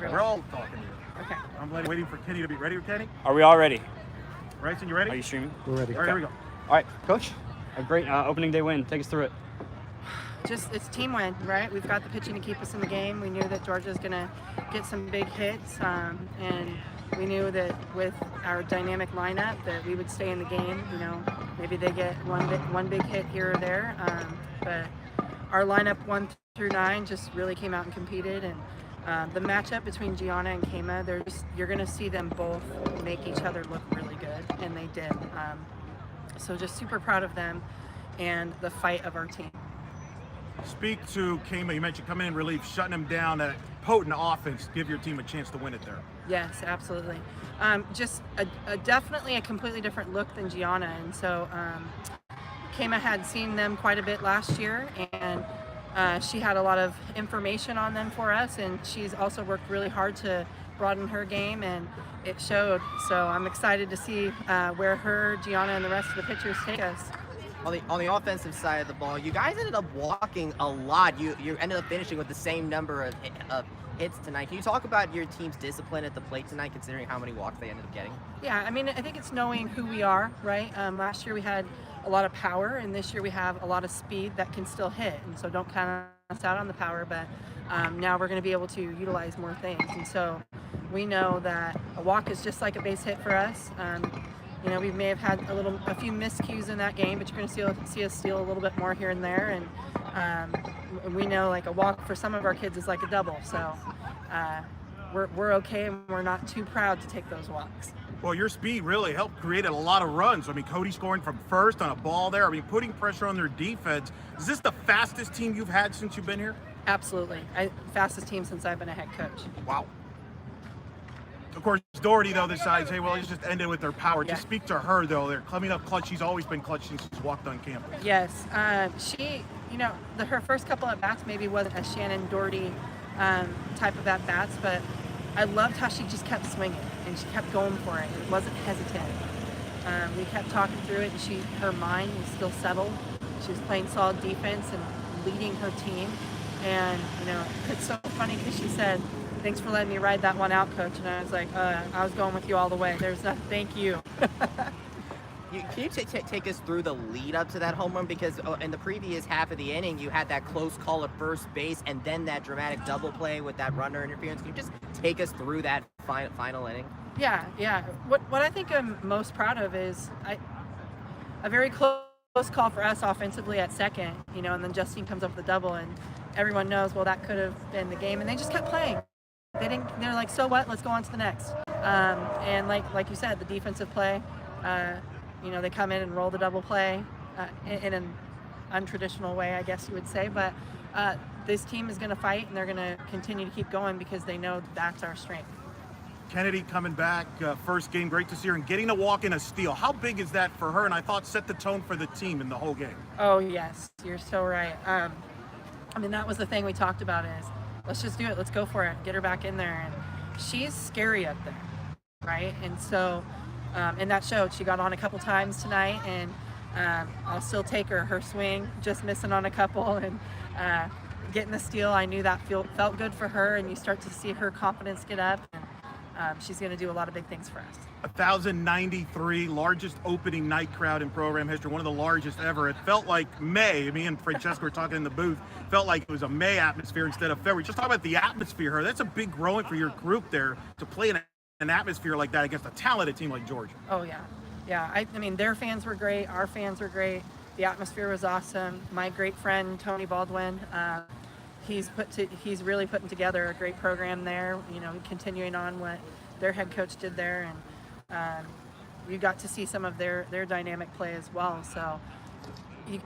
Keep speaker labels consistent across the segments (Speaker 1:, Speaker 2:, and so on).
Speaker 1: We're all talking to you.
Speaker 2: Okay.
Speaker 1: I'm waiting for Kenny to be ready. Kenny?
Speaker 3: Are we all ready?
Speaker 1: Bryson, you ready?
Speaker 3: Are you streaming?
Speaker 4: We're ready.
Speaker 1: All right, here we go.
Speaker 3: All right, Coach. A great opening day win. Take us through it.
Speaker 2: It's team win, right? We've got the pitching to keep us in the game. We knew that Georgia's going to get some big hits, and we knew that with our dynamic lineup that we would stay in the game. You know, maybe they get one big hit here or there, but our lineup 1 through 9 just really came out and competed. And the matchup between Gianna and Kama, you're going to see them both make each other look really good, and they did. So just super proud of them and the fight of our team.
Speaker 1: Speak to Kama. You mentioned coming in relief, shutting him down, a potent offense, give your team a chance to win it there.
Speaker 2: Yes, absolutely. Just definitely a completely different look than Gianna. And so Kama had seen them quite a bit last year, and she had a lot of information on them for us, and she's also worked really hard to broaden her game, and it showed. So I'm excited to see where her, Gianna, and the rest of the pitchers take us.
Speaker 5: On the offensive side of the ball, you guys ended up walking a lot. You ended up finishing with the same number of hits tonight. Can you talk about your team's discipline at the plate tonight, considering how many walks they ended up getting?
Speaker 2: Yeah, I mean, I think it's knowing who we are, right? Last year we had a lot of power, and this year we have a lot of speed that can still hit. And so don't count us out on the power, but now we're going to be able to utilize more things. And so we know that a walk is just like a base hit for us. You know, we may have had a few miscues in that game, but you're going to see us steal a little bit more here and there. And we know like a walk for some of our kids is like a double. So we're okay, and we're not too proud to take those walks.
Speaker 1: Well, your speed really helped create a lot of runs. I mean, Cody scoring from first on a ball there. I mean, putting pressure on their defense. Is this the fastest team you've had since you've been here?
Speaker 2: Absolutely. Fastest team since I've been a head coach.
Speaker 1: Wow. Of course, Doherty, though, decides, hey, well, let's just end it with their power.
Speaker 2: Yeah.
Speaker 1: Just speak to her, though. They're coming up clutch. She's always been clutch since she's walked on campus.
Speaker 2: Yes. She, you know, her first couple at bats maybe wasn't a Shannon Doherty type of at bats, but I loved how she just kept swinging and she kept going for it. It wasn't hesitant. We kept talking through it, and her mind was still settled. She was playing solid defense and leading her team. And, you know, it's so funny because she said, "Thanks for letting me ride that one out, Coach." And I was like, I was going with you all the way. There's nothing, thank you.
Speaker 5: Can you take us through the lead up to that home run? Because in the previous half of the inning, you had that close call at first base and then that dramatic double play with that runner interference. Can you just take us through that final inning?
Speaker 2: Yeah. What I think I'm most proud of is a very close call for us offensively at second, you know, and then Justine comes up with a double, and everyone knows, well, that could have been the game, and they just kept playing. They're like, so what? Let's go on to the next. And like you said, the defensive play, you know, they come in and roll the double play in an untraditional way, I guess you would say. But this team is going to fight, and they're going to continue to keep going because they know that's our strength.
Speaker 1: Kennedy coming back, first game, great to see her, and getting a walk and a steal. How big is that for her? And I thought set the tone for the team in the whole game.
Speaker 2: Oh, yes. You're so right. I mean, that was the thing we talked about is, let's just do it. Let's go for it. Get her back in there. And she's scary up there, right? And so, and that showed. She got on a couple times tonight, and I'll still take her swing, just missing on a couple, and getting the steal. I knew that felt good for her, and you start to see her confidence get up. And she's going to do a lot of big things for us.
Speaker 1: 1,093, largest opening night crowd in program history, one of the largest ever. It felt like May. Me and Francesca were talking in the booth. Felt like it was a May atmosphere instead of February. Just talk about the atmosphere here. That's a big growing for your group there to play in an atmosphere like that against a talented team like Georgia.
Speaker 2: Oh, yeah. Yeah, I mean, their fans were great. Our fans were great. The atmosphere was awesome. My great friend, Tony Baldwin, he's really putting together a great program there, you know, continuing on what their head coach did there, and you got to see some of their dynamic play as well. So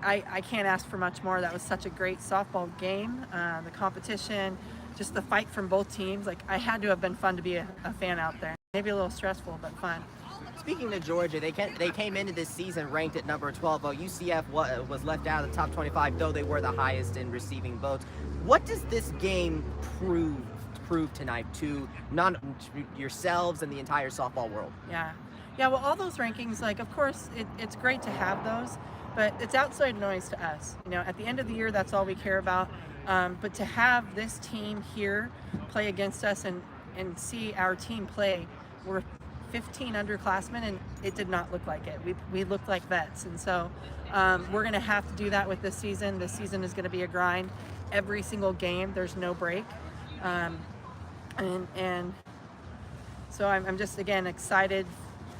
Speaker 2: I can't ask for much more. That was such a great softball game. The competition, just the fight from both teams. Like, I had to have been fun to be a fan out there. Maybe a little stressful, but fun.
Speaker 5: Speaking of Georgia, they came into this season ranked at number 12. UCF was left out of the top 25, though they were the highest in receiving votes. What does this game prove tonight to yourselves and the entire softball world?
Speaker 2: Yeah, well, all those rankings, like, of course, it's great to have those, but it's outside noise to us. You know, at the end of the year, that's all we care about. But to have this team here play against us and and see our team play. We're 15 underclassmen, and it did not look like it. We looked like vets, and so we're going to have to do that with this season. This season is going to be a grind. Every single game, there's no break, and so I'm just again excited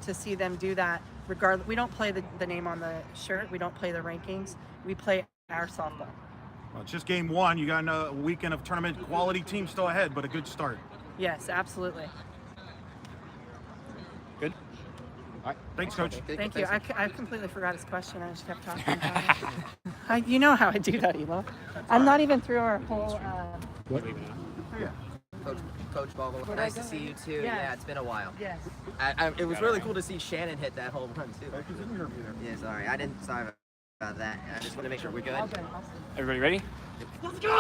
Speaker 2: to see them do that. Regardless, we don't play the name on the shirt. We don't play the rankings. We play our softball.
Speaker 1: Well, it's just game one. You got a weekend of tournament quality teams still ahead, but a good start.
Speaker 2: Yes, absolutely.
Speaker 3: Good. All right.
Speaker 1: Thanks, Coach.
Speaker 2: Thank you. I completely forgot his question. I just kept talking about it. You know how I do that, Elo. I'm not even through our whole.
Speaker 1: Yeah.
Speaker 5: Coach Ball-Malone, nice to see you too.
Speaker 2: Yes.
Speaker 5: Yeah, it's been a while.
Speaker 2: Yes.
Speaker 5: It was really cool to see Shannon hit that home run too. Yeah, sorry, sorry about that. I just want to make sure we're good.
Speaker 2: Okay, awesome.
Speaker 3: Everybody ready?
Speaker 5: Let's go!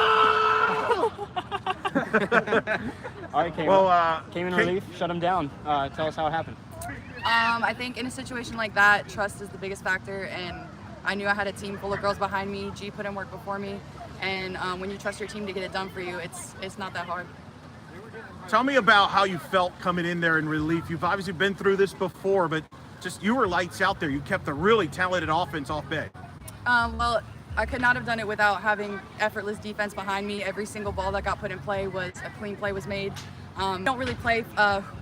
Speaker 3: All right, came in relief, shut him down. Tell us how it happened.
Speaker 4: I think in a situation like that, trust is the biggest factor, and I knew I had a team full of girls behind me. G put in work before me, and when you trust your team to get it done for you, it's not that hard.
Speaker 1: Tell me about how you felt coming in there in relief. You've obviously been through this before, but just you were lights out there. You kept a really talented offense off bay.
Speaker 4: Well, I could not have done it without having effortless defense behind me. Every single ball that got put in play was a clean play was made. Don't really play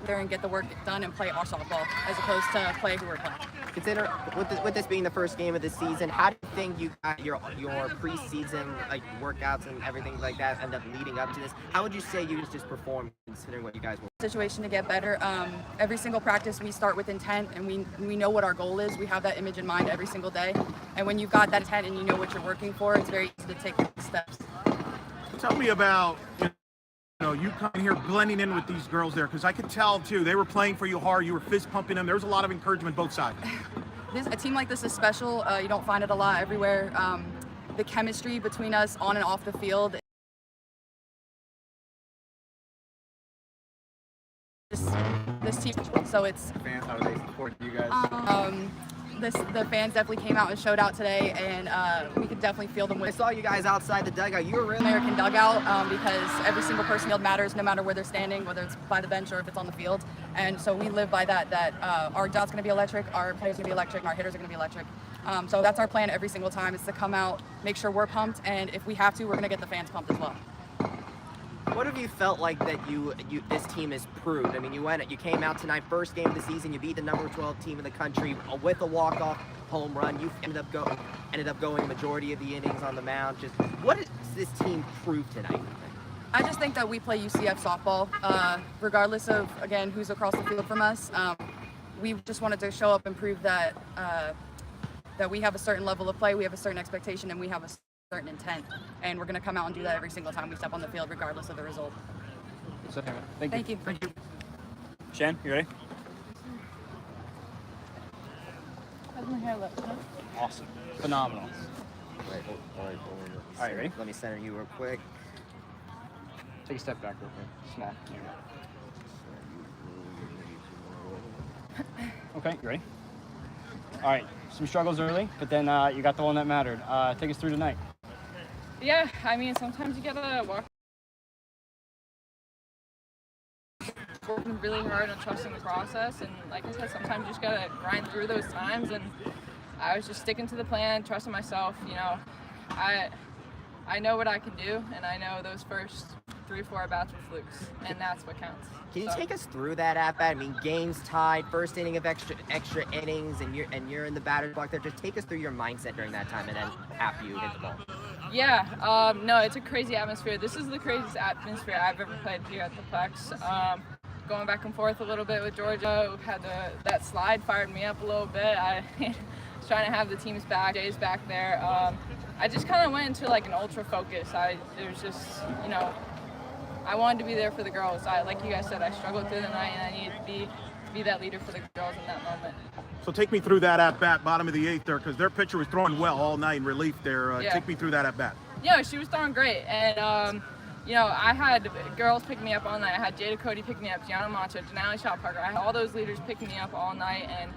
Speaker 4: there and get the work done and play our softball as opposed to play who we're playing.
Speaker 5: Consider with this being the first game of the season, how do you think you got your preseason like workouts and everything like that end up leading up to this? How would you say you just performed considering what you guys were?
Speaker 4: Situation to get better. Every single practice we start with intent, and we know what our goal is. We have that image in mind every single day, and when you've got that intent and you know what you're working for, it's very easy to take steps.
Speaker 1: Tell me about you coming here blending in with these girls there, because I could tell too they were playing for you hard. You were fist pumping them. There was a lot of encouragement both sides.
Speaker 4: A team like this is special. You don't find it a lot everywhere. The chemistry between us on and off the field. This team, so it's.
Speaker 6: Fans, how do they support you guys?
Speaker 4: The fans definitely came out and showed out today, and we could definitely feel them.
Speaker 5: I saw you guys outside the dugout. You were really
Speaker 4: American dugout because every single person field matters, no matter where they're standing, whether it's by the bench or if it's on the field. And so we live by that. Our dug's going to be electric, our players are going to be electric, and our hitters are going to be electric. So that's our plan every single time: is to come out, make sure we're pumped, and if we have to, we're going to get the fans pumped as well.
Speaker 5: What have you felt like that this team has proved? I mean, you came out tonight, first game of the season, you beat the number 12 team in the country with a walk-off home run. You ended up going the majority of the innings on the mound. Just what does this team prove tonight?
Speaker 4: I just think that we play UCF softball, regardless of again who's across the field from us. We just wanted to show up and prove that that we have a certain level of play, we have a certain expectation, and we have a certain intent, and we're going to come out and do that every single time we step on the field, regardless of the result.
Speaker 3: Thank you.
Speaker 1: Thank you.
Speaker 3: Shan, you ready?
Speaker 2: How's my hair look?
Speaker 3: Awesome. Phenomenal.
Speaker 5: All right,
Speaker 3: ready?
Speaker 5: Let me center you real quick.
Speaker 3: Take a step back real quick. Small. Okay, you ready? All right, some struggles early, but then you got the one that mattered. Take us through tonight.
Speaker 7: Yeah, I mean, sometimes you gotta working really hard and trusting the process, and like I said, sometimes you just gotta grind through those times, and I was just sticking to the plan, trusting myself. I know what I can do, and I know those first 3 or 4 at-bats were flukes, and that's what counts.
Speaker 5: Can you take us through that at-bat? I mean, game's tied, first inning of extra innings, and you're in the batter's block there. Just take us through your mindset during that time, and then after you hit the ball.
Speaker 7: Yeah, no, it's a crazy atmosphere. This is the craziest atmosphere I've ever played here at the Plex. Going back and forth a little bit with Georgia, had that slide fired me up a little bit. I was trying to have the team's back, Jay's back there. I just kind of went into like an ultra focus. It was just, I wanted to be there for the girls. Like you guys said, I struggled through the night, and I needed to be that leader for the girls in that moment.
Speaker 1: So take me through that at-bat, bottom of the 8th there, because their pitcher was throwing well all night in relief there.
Speaker 7: Yeah.
Speaker 1: Take me through that at-bat.
Speaker 7: Yeah, she was throwing great, and I had girls pick me up all night. I had Jada Cody pick me up, Gianna Mancha, Janelle Shaw Parker. I had all those leaders picking me up all night, and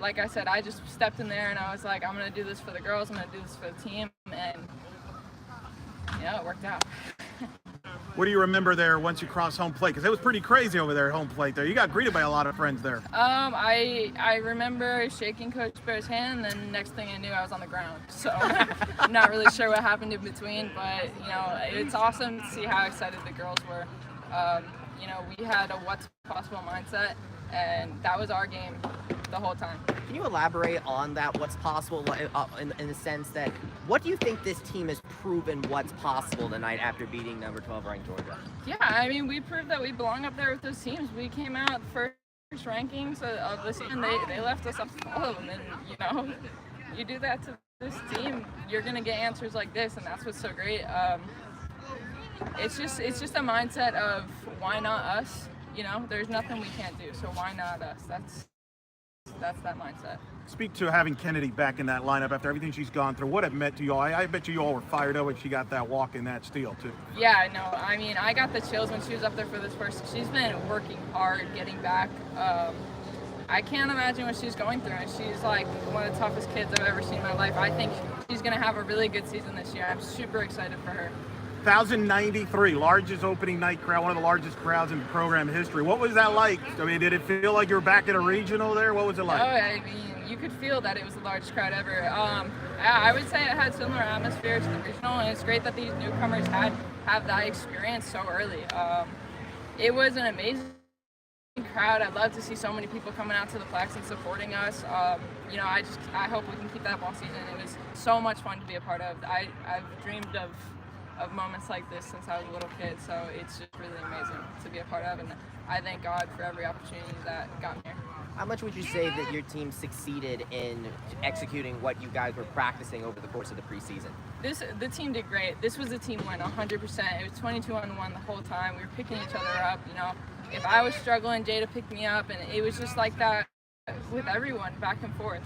Speaker 7: like I said, I just stepped in there and I was like, I'm going to do this for the girls, I'm going to do this for the team, and it worked out.
Speaker 1: What do you remember there once you crossed home plate? Because it was pretty crazy over there at home plate there. You got greeted by a lot of friends there.
Speaker 7: I remember shaking Coach Bear's hand, and then next thing I knew, I was on the ground. So I'm not really sure what happened in between, but you know, it's awesome to see how excited the girls were. You know, we had a what's possible mindset, and that was our game the whole time.
Speaker 5: Can you elaborate on that, what's possible, in the sense that what do you think this team has proven what's possible tonight after beating number 12 ranked Georgia?
Speaker 7: Yeah, I mean, we proved that we belong up there with those teams. We came out first rankings of the season. They left us up to all of them, and you know, you do that to this team, you're gonna get answers like this, and that's what's so great. It's just a mindset of why not us? You know, there's nothing we can't do, so why not us? That's that mindset.
Speaker 1: Speak to having Kennedy back in that lineup after everything she's gone through. What it meant to you all? I bet you all were fired up when she got that walk and that steal too.
Speaker 7: Yeah, no, I mean, I got the chills when she was up there for this first. She's been working hard, getting back. I can't imagine what she's going through. And she's like one of the toughest kids I've ever seen in my life. I think she's gonna have a really good season this year. I'm super excited for her.
Speaker 1: 1,093, largest opening night crowd, one of the largest crowds in program history. What was that like? I mean, did it feel like you were back at a regional there? What was it like?
Speaker 7: Oh, I mean, you could feel that it was the largest crowd ever. I would say it had similar atmosphere to the regional, and it's great that these newcomers have that experience so early. It was an amazing crowd. I'd love to see so many people coming out to the Plex and supporting us. You know, I hope we can keep that up all season. It was so much fun to be a part of. I've dreamed of moments like this since I was a little kid, so it's just really amazing to be a part of, and I thank God for every opportunity that got me here.
Speaker 5: How much would you say that your team succeeded in executing what you guys were practicing over the course of the preseason?
Speaker 7: The team did great. This was a team win, 100%. It was 22-on-1 the whole time. We were picking each other up. You know, if I was struggling, Jada picked me up, and it was just like that with everyone, back and forth.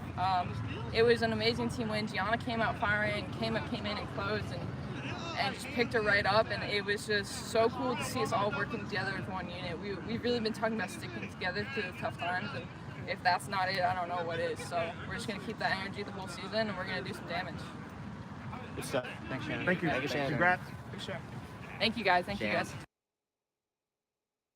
Speaker 7: It was an amazing team win. Gianna came out firing, came in and closed, and just picked her right up, and it was just so cool to see us all working together as one unit. We've really been talking about sticking together through the tough times, and if that's not it, I don't know what is. So we're just going to keep that energy the whole season, and we're going to do some damage.
Speaker 3: Good stuff. Thanks, Shannon.
Speaker 1: Thank you.
Speaker 5: Thank you, Shannon.
Speaker 1: Congrats.
Speaker 7: For sure. Thank you, guys. Thank you, guys.